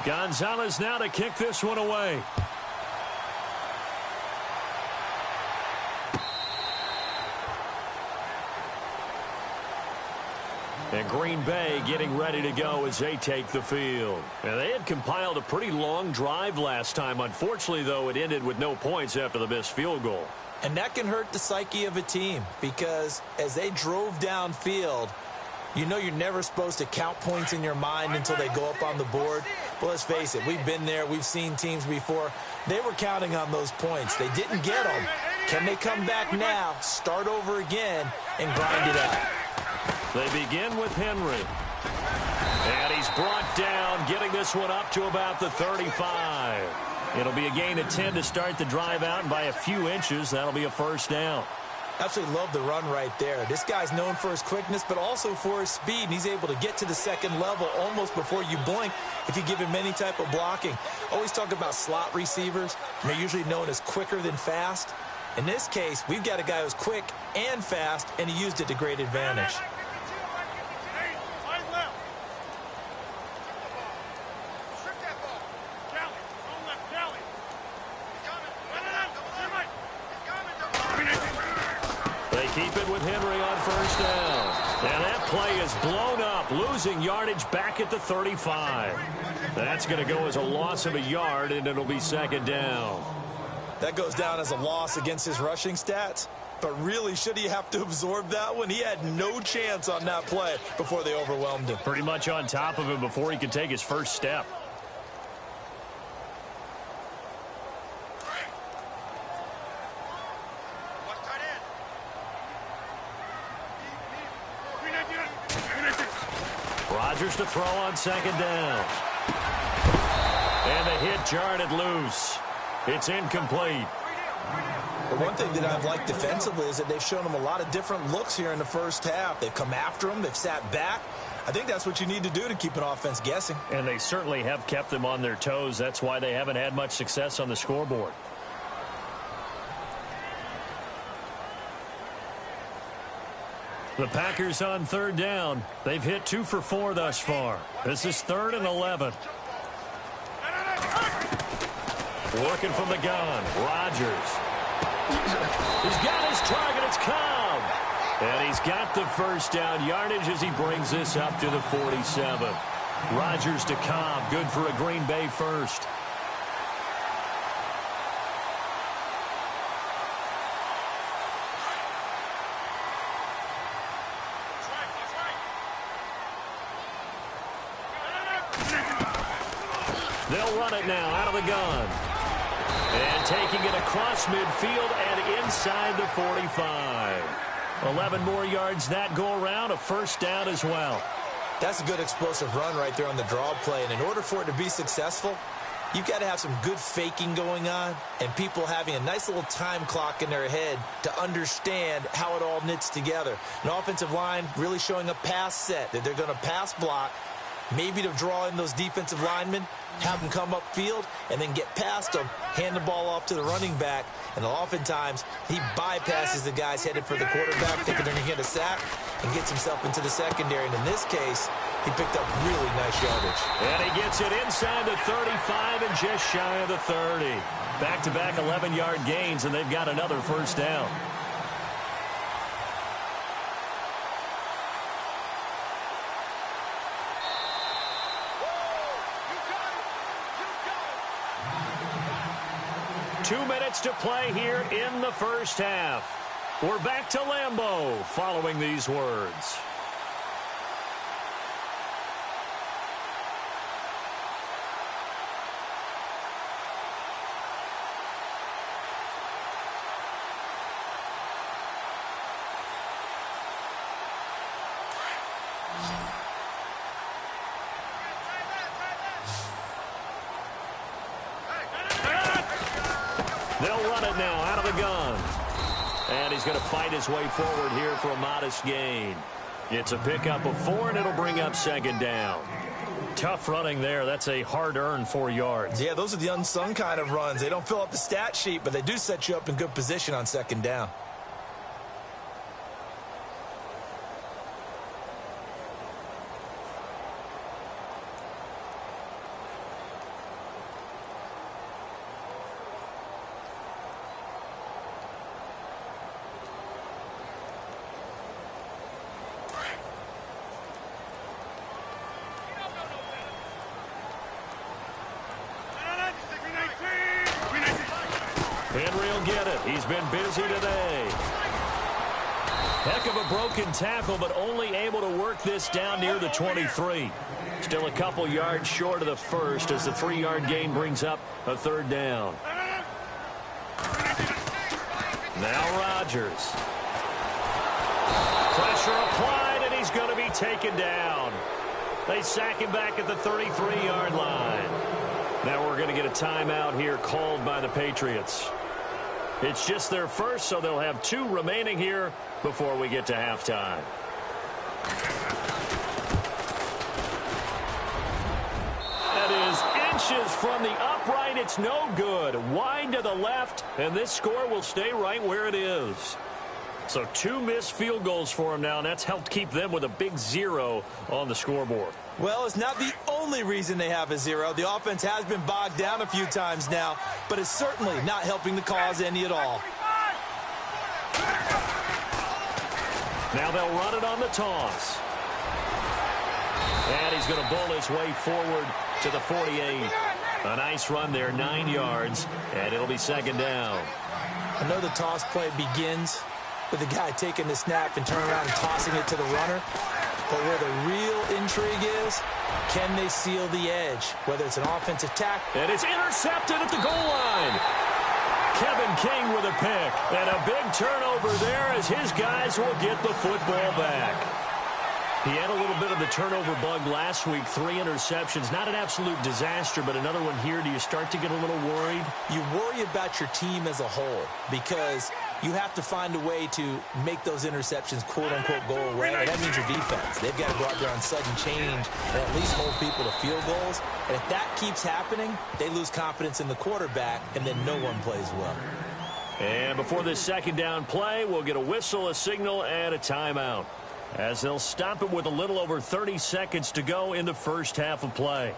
Gonzalez now to kick this one away. And Green Bay getting ready to go as they take the field. And they had compiled a pretty long drive last time. Unfortunately, though, it ended with no points after the missed field goal. And that can hurt the psyche of a team because as they drove downfield, you know you're never supposed to count points in your mind until they go up on the board. But let's face it, we've been there. We've seen teams before. They were counting on those points. They didn't get them. Can they come back now, start over again, and grind it out? They begin with Henry. And he's brought down, getting this one up to about the 35. It'll be a gain of 10 to start the drive out, and by a few inches, that'll be a first down. Absolutely love the run right there. This guy's known for his quickness, but also for his speed, and he's able to get to the second level almost before you blink if you give him any type of blocking. Always talk about slot receivers. They're usually known as quicker than fast. In this case, we've got a guy who's quick and fast, and he used it to great advantage. Keep it with Henry on first down. And that play is blown up, losing yardage back at the 35. That's going to go as a loss of a yard, and it'll be second down. That goes down as a loss against his rushing stats. But really, should he have to absorb that one? He had no chance on that play before they overwhelmed him. Pretty much on top of him before he could take his first step. Rodgers to throw on second down. And the hit jarred it loose. It's incomplete. The one thing that I've liked defensively is that they've shown him a lot of different looks here in the first half. They've come after him. They've sat back. I think that's what you need to do to keep an offense guessing. And they certainly have kept them on their toes. That's why they haven't had much success on the scoreboard. The Packers on third down. They've hit 2 for 4 thus far. This is 3rd and 11. Working from the gun. Rodgers. He's got his target. It's Cobb. And he's got the first down yardage as he brings this up to the 47. Rodgers to Cobb. Good for a Green Bay first. They'll run it now out of the gun. And taking it across midfield and inside the 45. 11 more yards that go around, a first down as well. That's a good explosive run right there on the draw play. And in order for it to be successful, you've got to have some good faking going on and people having a nice little time clock in their head to understand how it all knits together. An offensive line really showing a pass set that they're going to pass block, maybe to draw in those defensive linemen, have them come upfield, and then get past them, hand the ball off to the running back, and oftentimes he bypasses the guys headed for the quarterback, thinking they're going to get a sack, and gets himself into the secondary. And in this case, he picked up really nice yardage. And he gets it inside the 35 and just shy of the 30. Back-to-back 11-yard gains, and they've got another first down. Two minutes to play here in the first half. We're back to Lambeau following these words. They'll run it now out of the gun. And he's going to fight his way forward here for a modest gain. It's a pickup of 4, and it'll bring up second down. Tough running there. That's a hard-earned 4 yards. Yeah, those are the unsung kind of runs. They don't fill up the stat sheet, but they do set you up in good position on second down. He'll get it. He's been busy today. Heck of a broken tackle, but only able to work this down near the 23. Still a couple yards short of the first as the 3-yard gain brings up a third down. Now Rodgers. Pressure applied, and he's going to be taken down. They sack him back at the 33-yard line. Now we're going to get a timeout here called by the Patriots. It's just their first, so they'll have 2 remaining here before we get to halftime. That is inches from the upright. It's no good. Wide to the left, and this score will stay right where it is. So 2 missed field goals for him now, and that's helped keep them with a big 0 on the scoreboard. Well, it's not the only reason they have a 0. The offense has been bogged down a few times now, but it's certainly not helping the cause any at all. Now they'll run it on the toss. And he's going to bull his way forward to the 48. A nice run there, 9 yards, and it'll be second down. I know the toss play begins with the guy taking the snap and turning around and tossing it to the runner. But where the real intrigue is, can they seal the edge, whether it's an offensive tackle? And it's intercepted at the goal line. Kevin King with a pick. And a big turnover there as his guys will get the football back. He had a little bit of the turnover bug last week, 3 interceptions. Not an absolute disaster, but another one here. Do you start to get a little worried? You worry about your team as a whole because you have to find a way to make those interceptions, quote-unquote, go away. And that means your defense. They've got to go out there on sudden change and at least hold people to field goals. And if that keeps happening, they lose confidence in the quarterback, and then no one plays well. And before this second down play, we'll get a whistle, a signal, and a timeout, as they'll stop it with a little over 30 seconds to go in the first half of play.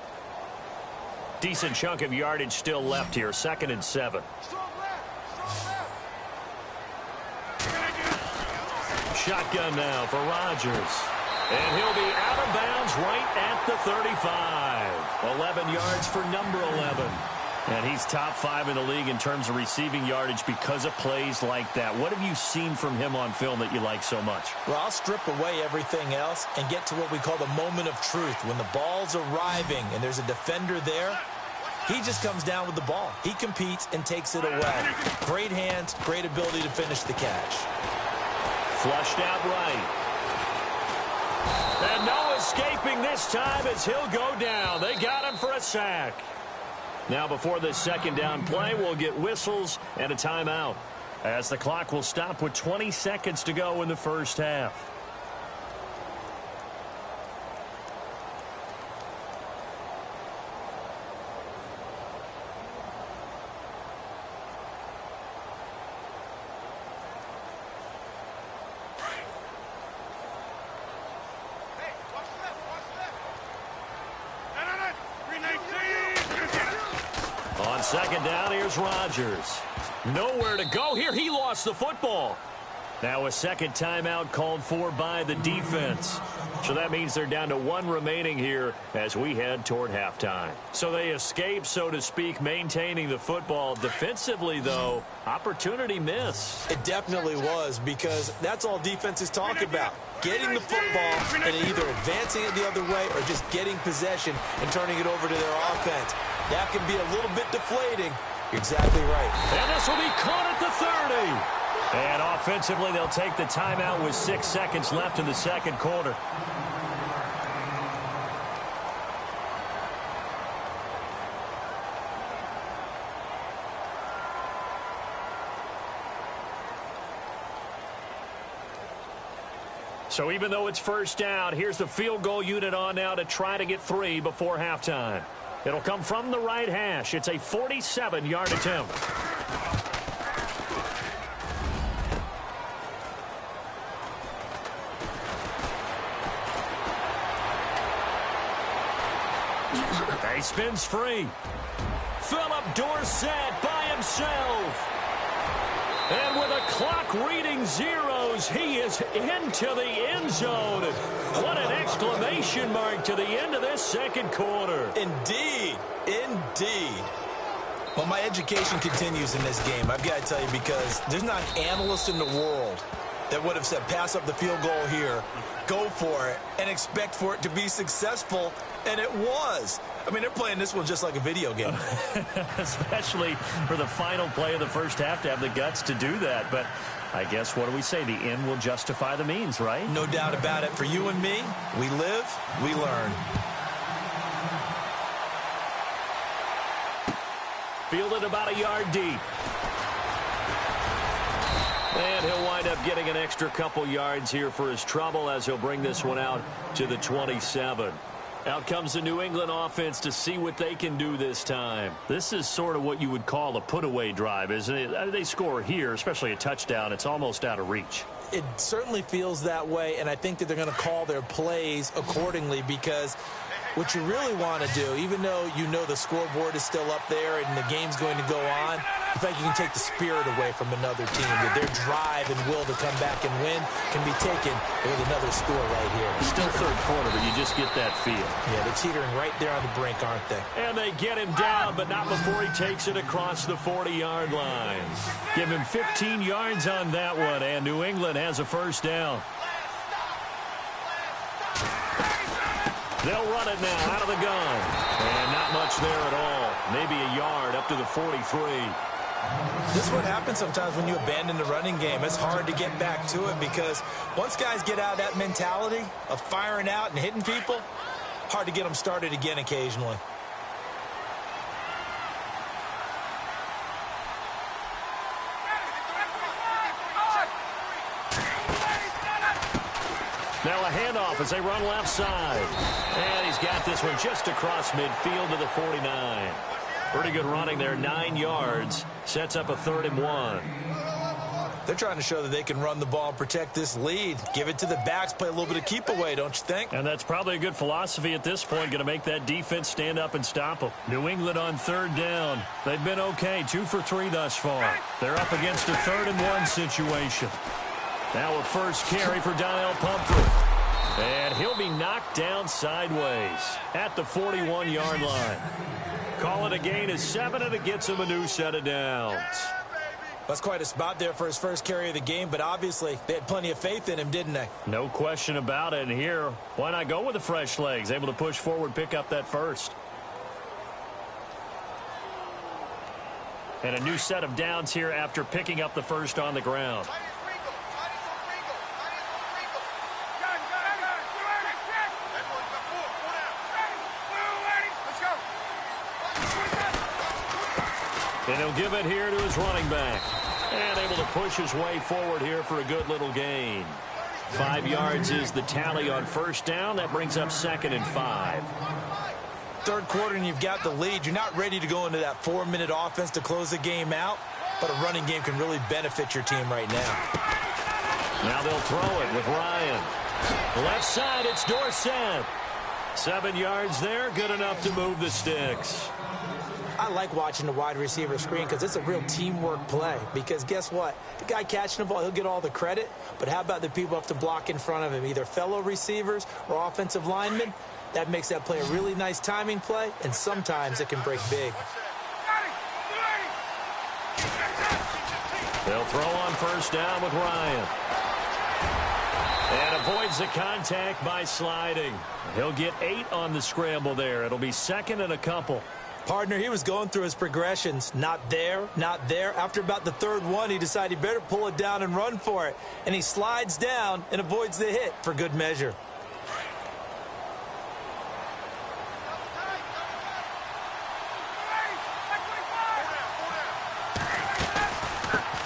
Decent chunk of yardage still left here, 2nd and 7. Shotgun now for Rodgers. And he'll be out of bounds right at the 35. 11 yards for number 11. And he's top 5 in the league in terms of receiving yardage because of plays like that. What have you seen from him on film that you like so much? Well, I'll strip away everything else and get to what we call the moment of truth. When the ball's arriving and there's a defender there, he just comes down with the ball. He competes and takes it away. Great hands, great ability to finish the catch. Flushed out right. And no escaping this time as he'll go down. They got him for a sack. Now before this second down play, we'll get whistles and a timeout, as the clock will stop with 20 seconds to go in the first half. On second down, here's Rodgers. Nowhere to go here. He lost the football. Now a second timeout called for by the defense. So that means they're down to 1 remaining here as we head toward halftime. So they escape, so to speak, maintaining the football. Defensively, though, opportunity miss. It definitely was, because that's all defenses talk about. Getting the football and either advancing it the other way or just getting possession and turning it over to their offense. That can be a little bit deflating. You're exactly right. And this will be caught at the 30. And offensively, they'll take the timeout with 6 seconds left in the second quarter. So even though it's first down, here's the field goal unit on now to try to get 3 before halftime. It'll come from the right hash. It's a 47-yard attempt. He spins free. Philip Dorsett by himself. And with a clock reading zeros, he is into the end zone. What an exclamation mark to the end of this second quarter. Indeed. Indeed. Well, my education continues in this game, I've got to tell you, because there's not an analyst in the world that would have said pass up the field goal here, go for it, and expect for it to be successful, and it was. I mean, they're playing this one just like a video game. Especially for the final play of the first half to have the guts to do that. But I guess, what do we say? The end will justify the means, right? No doubt about it. For you and me, we live, we learn. Fielded about a yard deep. And he'll wind up getting an extra couple yards here for his trouble as he'll bring this one out to the 27. Out comes the New England offense to see what they can do this time. This is sort of what you would call a put-away drive, isn't it? They score here, especially a touchdown. It's almost out of reach. It certainly feels that way, and I think that they're going to call their plays accordingly, because what you really want to do, even though you know the scoreboard is still up there and the game's going to go on, I think you can take the spirit away from another team. That their drive and will to come back and win can be taken with another score right here. Still third quarter, but you just get that feel. Yeah, they're teetering right there on the brink, aren't they? And they get him down, but not before he takes it across the 40-yard line. Give him 15 yards on that one, and New England has a first down. They'll run it now out of the gun. And not much there at all. Maybe a yard up to the 43. This is what happens sometimes when you abandon the running game. It's hard to get back to it, because once guys get out of that mentality of firing out and hitting people, hard to get them started again occasionally. Now a handoff as they run left side. And he's got this one just across midfield to the 49. Pretty good running there, 9 yards. Sets up a 3rd and 1. They're trying to show that they can run the ball and protect this lead. Give it to the backs, play a little bit of keep away, don't you think? And that's probably a good philosophy at this point, going to make that defense stand up and stop them. New England on 3rd down. They've been okay, 2 for 3 thus far. They're up against a 3rd and 1 situation. Now a first carry for Donnell Pumphrey. And he'll be knocked down sideways at the 41-yard line. Call it a gain of 7, and it gets him a new set of downs. That's quite a spot there for his first carry of the game, but obviously they had plenty of faith in him, didn't they? No question about it. And here, why not go with the fresh legs? Able to push forward, pick up that first. And a new set of downs here after picking up the first on the ground. And he'll give it here to his running back. And able to push his way forward here for a good little gain. 5 yards is the tally on first down. That brings up 2nd and 5. Third quarter and you've got the lead. You're not ready to go into that 4-minute offense to close the game out, but a running game can really benefit your team right now. Now they'll throw it with Ryan. Left side, it's Dorsett. 7 yards there, good enough to move the sticks. I like watching the wide receiver screen because it's a real teamwork play. Because guess what? The guy catching the ball, he'll get all the credit. But how about the people who have to block in front of him, either fellow receivers or offensive linemen? That makes that play a really nice timing play, and sometimes it can break big. They'll throw on first down with Ryan. And avoids the contact by sliding. He'll get 8 on the scramble there. It'll be 2nd and a couple. Partner, he was going through his progressions. Not there, not there. After about the 3rd one, he decided he better pull it down and run for it. And he slides down and avoids the hit for good measure.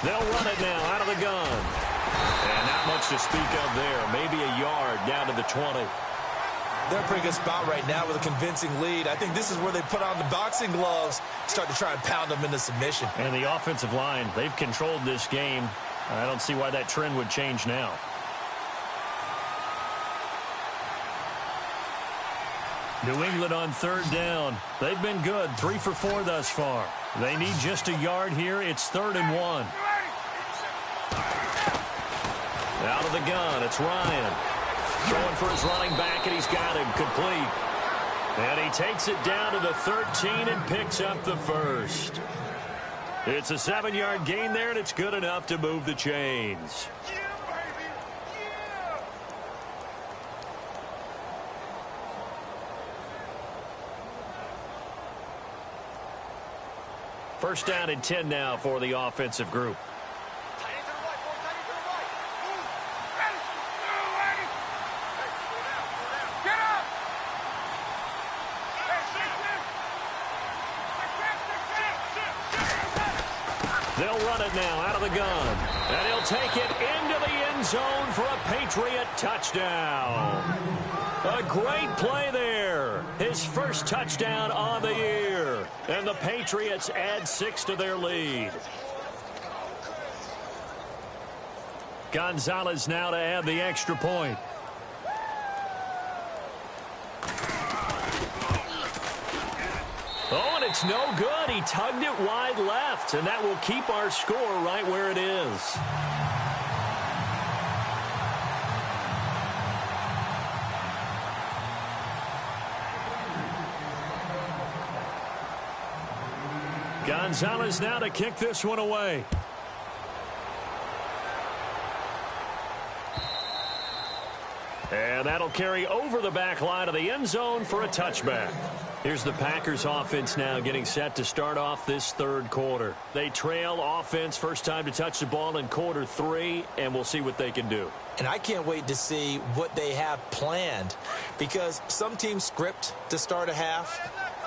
They'll run it now out of the gun. And not much to speak of there. Maybe a yard down to the 20. They're in a pretty good spot right now with a convincing lead. I think this is where they put on the boxing gloves, start to try and pound them into submission. And the offensive line, they've controlled this game. I don't see why that trend would change now. New England on 3rd down. They've been good, 3 for 4 thus far. They need just a yard here. It's 3rd and 1. Out of the gun, it's Ryan. Throwing for his running back, and he's got him complete. And he takes it down to the 13 and picks up the first. It's a 7-yard gain there, and it's good enough to move the chains. First down and 10 now for the offensive group. They'll run it now out of the gun. And he'll take it into the end zone for a Patriot touchdown. A great play there. His first touchdown on the year. And the Patriots add 6 to their lead. Gonzalez now to add the extra point. Oh, and it's no good. He tugged it wide left, and that will keep our score right where it is. Gonzalez now to kick this one away. And that'll carry over the back line of the end zone for a touchback. Here's the Packers offense now getting set to start off this third quarter. They trail offense first time to touch the ball in quarter 3, and we'll see what they can do. And I can't wait to see what they have planned, because some teams script to start a half.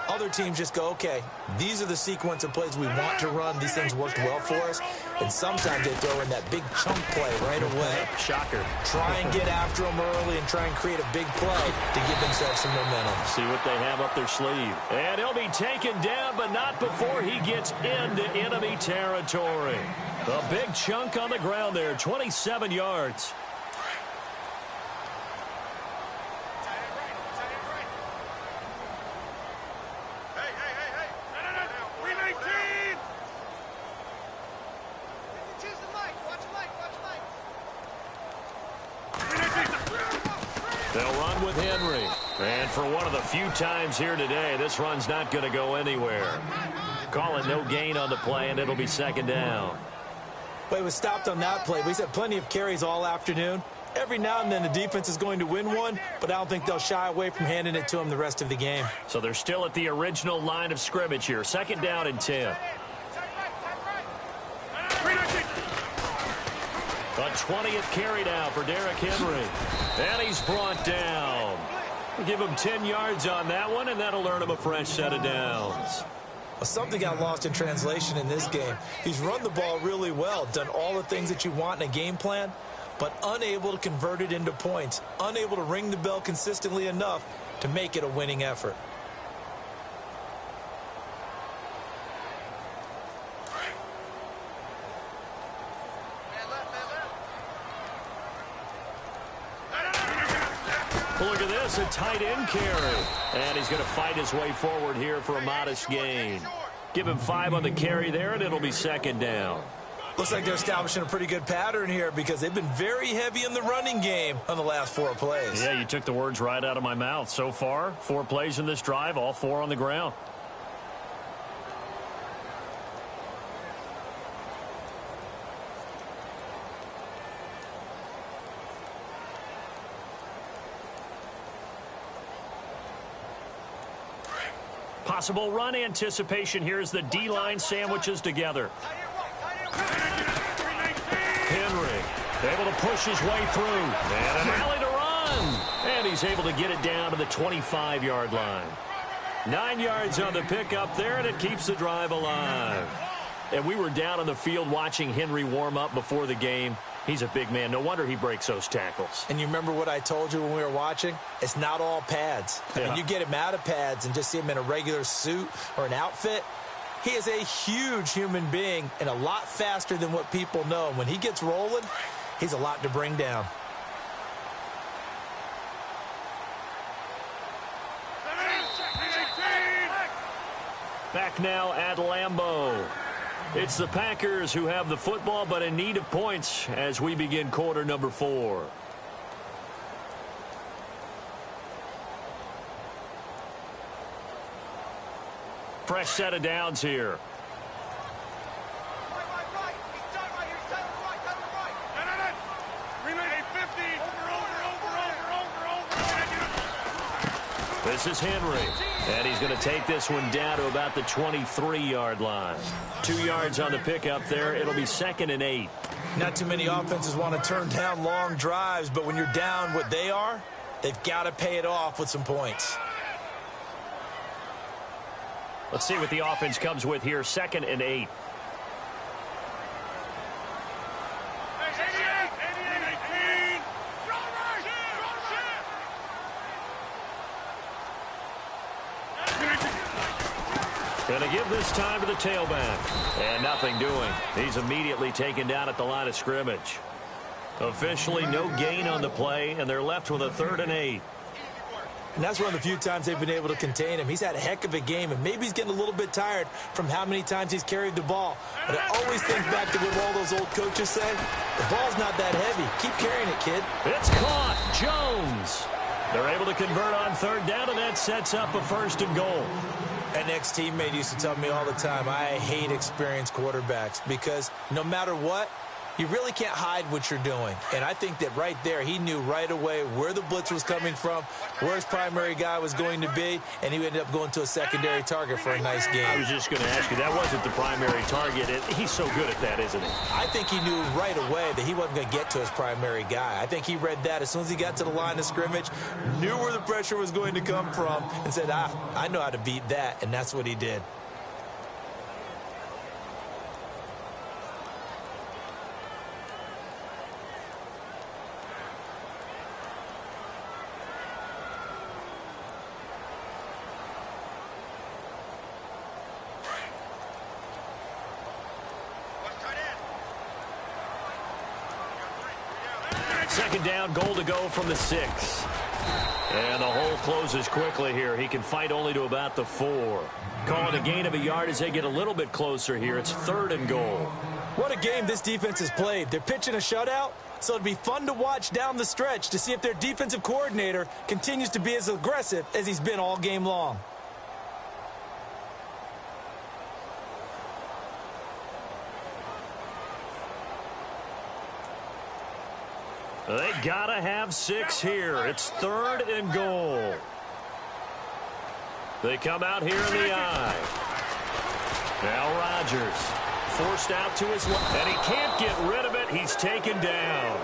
Other teams just go, okay, these are the sequence of plays we want to run. These things worked well for us. And sometimes they throw in that big chunk play right away. Shocker. Try and get after them early and try and create a big play to give themselves some momentum. See what they have up their sleeve. And he'll be taken down, but not before he gets into enemy territory. A big chunk on the ground there, 27 yards. They'll run with Henry. And for one of the few times here today, this run's not going to go anywhere. Call it no gain on the play, and it'll be second down. Well, he was stopped on that play, but he's had plenty of carries all afternoon. Every now and then the defense is going to win one, but I don't think they'll shy away from handing it to him the rest of the game. So they're still at the original line of scrimmage here. Second down and 10. A 20th carry now for Derrick Henry. And he's brought down. We'll give him 10 yards on that one, and that'll earn him a fresh set of downs. Well, something got lost in translation in this game. He's run the ball really well, done all the things that you want in a game plan, but unable to convert it into points, unable to ring the bell consistently enough to make it a winning effort. Look at this, a tight end carry. And he's going to fight his way forward here for a modest gain. Give him 5 on the carry there, and it'll be second down. Looks like they're establishing a pretty good pattern here, because they've been very heavy in the running game on the last 4 plays. Yeah, you took the words right out of my mouth. So far, 4 plays in this drive, all 4 on the ground. Possible run anticipation here as the D-line sandwiches together. Henry able to push his way through. And an alley to run. And he's able to get it down to the 25-yard line. 9 yards on the pickup there, and it keeps the drive alive. And we were down on the field watching Henry warm up before the game. He's a big man. No wonder he breaks those tackles. And you remember what I told you when we were watching? It's not all pads. I mean, you get him out of pads and just see him in a regular suit or an outfit. He is a huge human being and a lot faster than what people know. And when he gets rolling, he's a lot to bring down. Back now at Lambeau. It's the Packers who have the football, but in need of points as we begin quarter number 4. fresh set of downs here. This is Henry, and he's going to take this one down to about the 23-yard line. 2 yards on the pickup there. It'll be 2nd and 8. Not too many offenses want to turn down long drives, but when you're down what they are, they've got to pay it off with some points. Let's see what the offense comes with here. 2nd and 8. Going to give this time to the tailback. And nothing doing. He's immediately taken down at the line of scrimmage. Officially no gain on the play, and they're left with a 3rd and 8. And that's one of the few times they've been able to contain him. He's had a heck of a game, and maybe he's getting a little bit tired from how many times he's carried the ball. But I always think back to what all those old coaches say. The ball's not that heavy. Keep carrying it, kid. It's caught. Jones. They're able to convert on 3rd down, and that sets up a 1st and goal. An ex-teammate used to tell me all the time, I hate experienced quarterbacks because no matter what, you really can't hide what you're doing. And I think that right there, he knew right away where the blitz was coming from, where his primary guy was going to be, and he ended up going to a secondary target for a nice game. I was just going to ask you, that wasn't the primary target. He's so good at that, isn't he? I think he knew right away that he wasn't going to get to his primary guy. I think he read that as soon as he got to the line of scrimmage, knew where the pressure was going to come from, and said, I know how to beat that, and that's what he did. Second down, goal to go from the 6. And the hole closes quickly here. He can fight only to about the 4. Calling a gain of a yard as they get a little bit closer here. It's 3rd and goal. What a game this defense has played. They're pitching a shutout, so it'd be fun to watch down the stretch to see if their defensive coordinator continues to be as aggressive as he's been all game long. They gotta have 6 here. It's 3rd and goal. They come out here in the eye. Now Rodgers forced out to his left, and he can't get rid of it. He's taken down.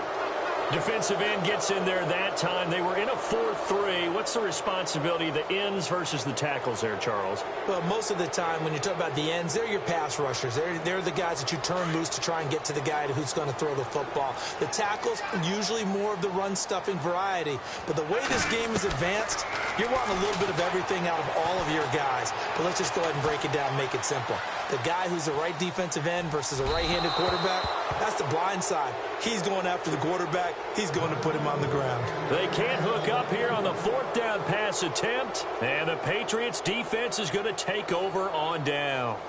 Defensive end gets in there that time. They were in a 4-3. What's the responsibility of the ends versus the tackles there, Charles? Well, most of the time when you talk about the ends, they're your pass rushers. They're the guys that you turn loose to try and get to the guy who's going to throw the football. The tackles, usually more of the run-stuffing variety. But the way this game is advanced, you're wanting a little bit of everything out of all of your guys. But let's just go ahead and break it down and make it simple. The guy who's the right defensive end versus a right-handed quarterback, that's the blind side. He's going after the quarterback. He's going to put him on the ground. They can't hook up here on the 4th down pass attempt. And the Patriots defense is going to take over on downs.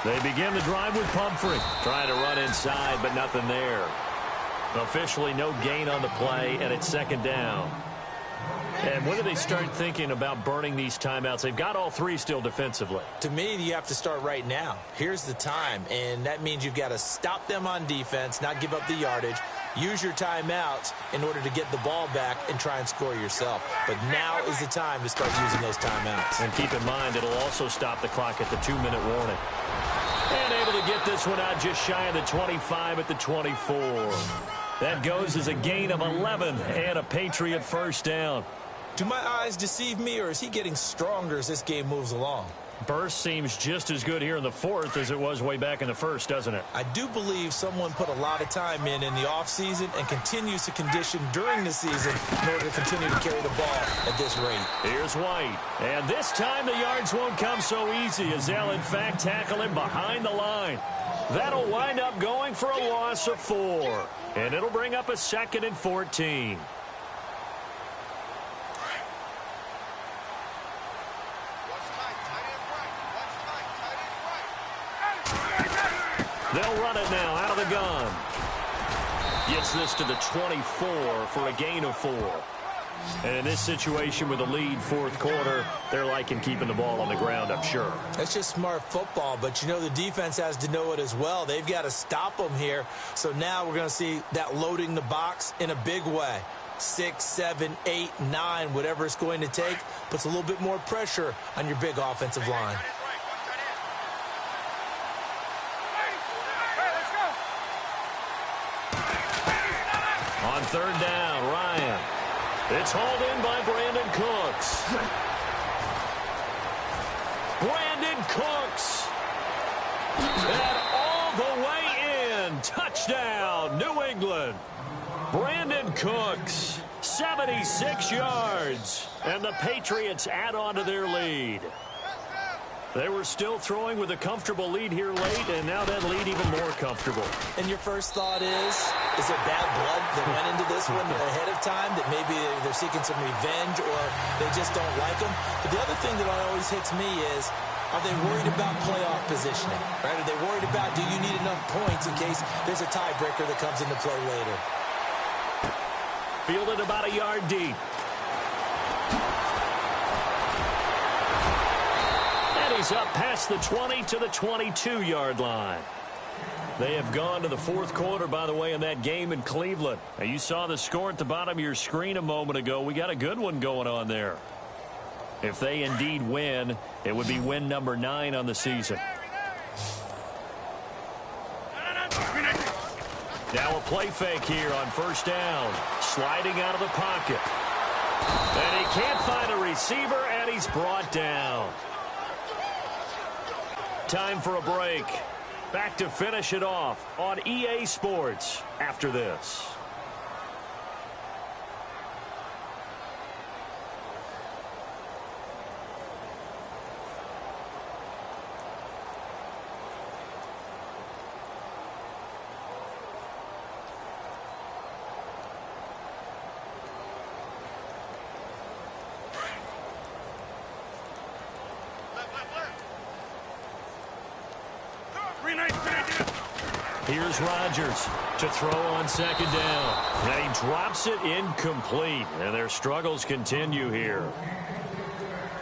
They begin the drive with Pumphrey. Trying to run inside, but nothing there. Officially no gain on the play, and it's 2nd down. And when do they start thinking about burning these timeouts? They've got all 3 still defensively. To me, you have to start right now. Here's the time, and that means you've got to stop them on defense, not give up the yardage, use your timeouts in order to get the ball back and try and score yourself. But now is the time to start using those timeouts. And keep in mind, it'll also stop the clock at the 2-minute warning. And able to get this one out just shy of the 25 at the 24. That goes as a gain of 11 and a Patriot 1st down. Do my eyes deceive me, or is he getting stronger as this game moves along? Burst seems just as good here in the fourth as it was way back in the first, doesn't it? I do believe someone put a lot of time in the offseason and continues to condition during the season in order to continue to carry the ball at this rate. Here's White. And this time the yards won't come so easy as they'll, in fact, tackle him behind the line. That'll wind up going for a loss of 4. And it'll bring up a 2nd and 14. They'll run it now out of the gun. Gets this to the 24 for a gain of 4. And in this situation with a lead fourth quarter, they're liking keeping the ball on the ground, I'm sure. That's just smart football, but you know the defense has to know it as well. They've got to stop them here. So now we're going to see that loading the box in a big way. 6, 7, 8, 9, whatever it's going to take, puts a little bit more pressure on your big offensive line. On third down, Ryan. It's hauled in by Brandon Cooks. Brandon Cooks. And all the way in. Touchdown, New England. Brandon Cooks, 76 yards. And the Patriots add on to their lead. They were still throwing with a comfortable lead here late, and now that lead even more comfortable. And your first thought is there bad blood that went into this one ahead of time, that maybe they're seeking some revenge or they just don't like them? But the other thing that always hits me is, are they worried about playoff positioning? Right? Are they worried about, do you need enough points in case there's a tiebreaker that comes into play later? Fielded about a yard deep. He's up past the 20 to the 22-yard line. They have gone to the fourth quarter, by the way, in that game in Cleveland. Now, you saw the score at the bottom of your screen a moment ago. We got a good one going on there. If they indeed win, it would be win number 9 on the season. Now a play fake here on first down. Sliding out of the pocket. And he can't find a receiver, and he's brought down. Time for a break. Back to finish it off on EA Sports after this. Here's Rodgers to throw on second down. And he drops it incomplete. And their struggles continue here.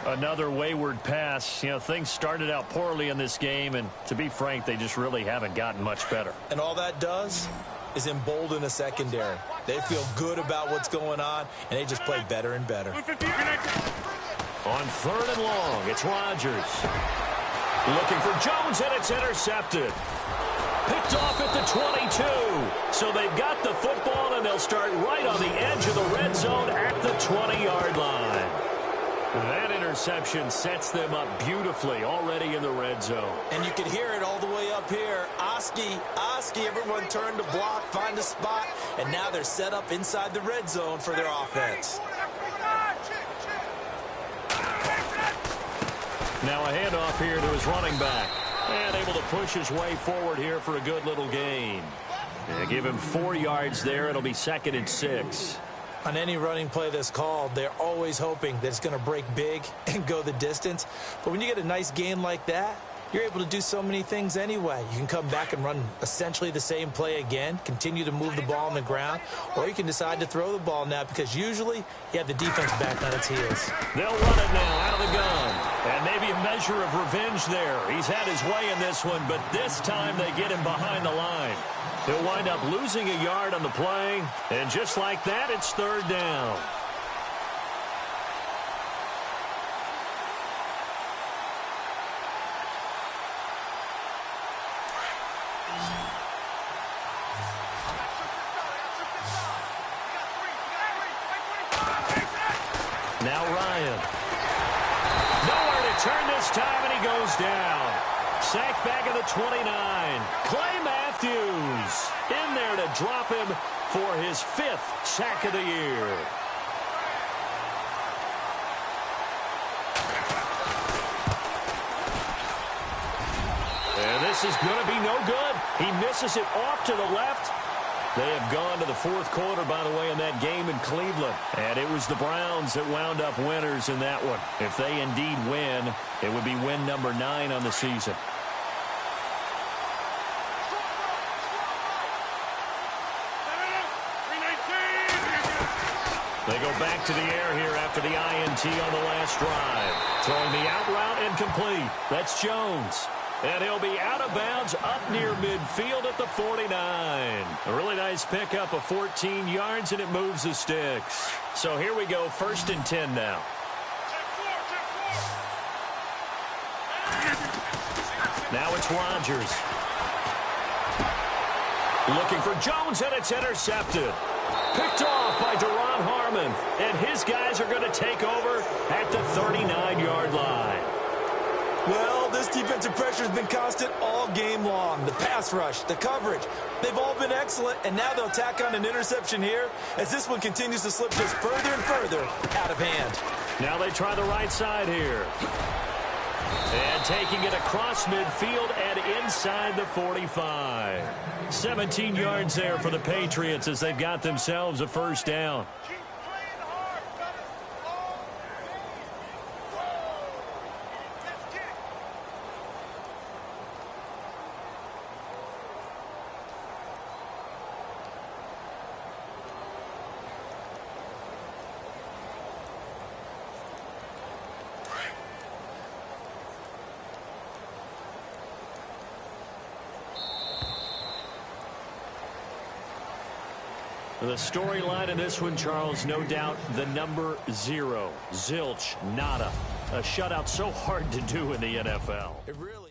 Another wayward pass. You know, things started out poorly in this game. And to be frank, they just really haven't gotten much better. And all that does is embolden a secondary. They feel good about what's going on, and they just play better and better. On third and long, it's Rodgers. Looking for Jones, and it's intercepted. Picked off at the 22. So they've got the football, and they'll start right on the edge of the red zone at the 20-yard line. That interception sets them up beautifully already in the red zone. And you can hear it all the way up here. Oski, everyone turned to block, find a spot, and now they're set up inside the red zone for their offense. Now a handoff here to his running back. And able to push his way forward here for a good little gain. And give him 4 yards there. It'll be 2nd and 6. On any running play that's called, they're always hoping that it's going to break big and go the distance. But when you get a nice gain like that, you're able to do so many things anyway. You can come back and run essentially the same play again, continue to move the ball on the ground, or you can decide to throw the ball now because usually you have the defense back on its heels. They'll run it now out of the gun. And maybe a measure of revenge there. He's had his way in this one, but this time they get him behind the line. He'll wind up losing a yard on the play, and just like that, it's third down. Now Ryan. Nowhere to turn this time, and he goes down. Sacked back at the 29. Clay Matthews in there to drop him for his 5th sack of the year. And this is going to be no good. He misses it off to the left. They have gone to the 4th quarter, by the way, in that game in Cleveland. And it was the Browns that wound up winners in that one. If they indeed win, it would be win number 9 on the season. They go back to the air here after the INT on the last drive. Throwing the out route incomplete. That's Jones. And he'll be out of bounds up near midfield at the 49. A really nice pickup of 14 yards, and it moves the sticks. So here we go, 1st and 10 now. Now it's Rodgers. Looking for Jones, and it's intercepted. Picked off by Duron Harmon. And his guys are going to take over at the 39-yard line. Well, this defensive pressure has been constant all game long. The pass rush, the coverage, they've all been excellent, and now they'll tack on an interception here as this one continues to slip just further and further out of hand. Now they try the right side here. And taking it across midfield and inside the 45. 17 yards there for the Patriots as they've got themselves a 1st down. The storyline in this one, Charles, no doubt the number 0. Zilch, nada. A shutout so hard to do in the NFL. It really